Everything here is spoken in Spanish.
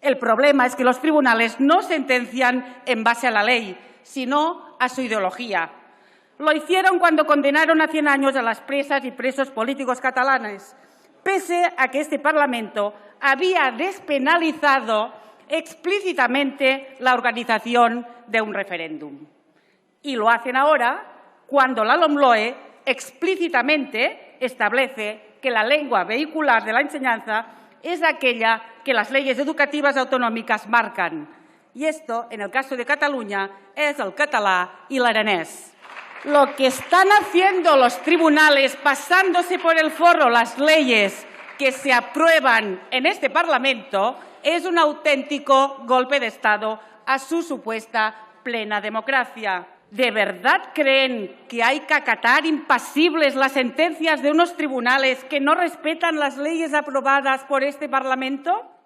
El problema es que los tribunales no sentencian en base a la ley, sino a su ideología. Lo hicieron cuando condenaron a 100 años a las presas y presos políticos catalanes, pese a que este Parlamento había despenalizado explícitamente la organización de un referéndum. Y lo hacen ahora cuando la LOMLOE explícitamente establece que la lengua vehicular de la enseñanza es aquella que las leyes educativas autonómicas marcan. Y esto, en el caso de Cataluña, es el catalá y el aranés. Lo que están haciendo los tribunales, pasándose por el forro las leyes que se aprueban en este Parlamento, es un auténtico golpe de Estado a su supuesta plena democracia. ¿De verdad creen que hay que acatar impasibles las sentencias de unos tribunales que no respetan las leyes aprobadas por este Parlamento?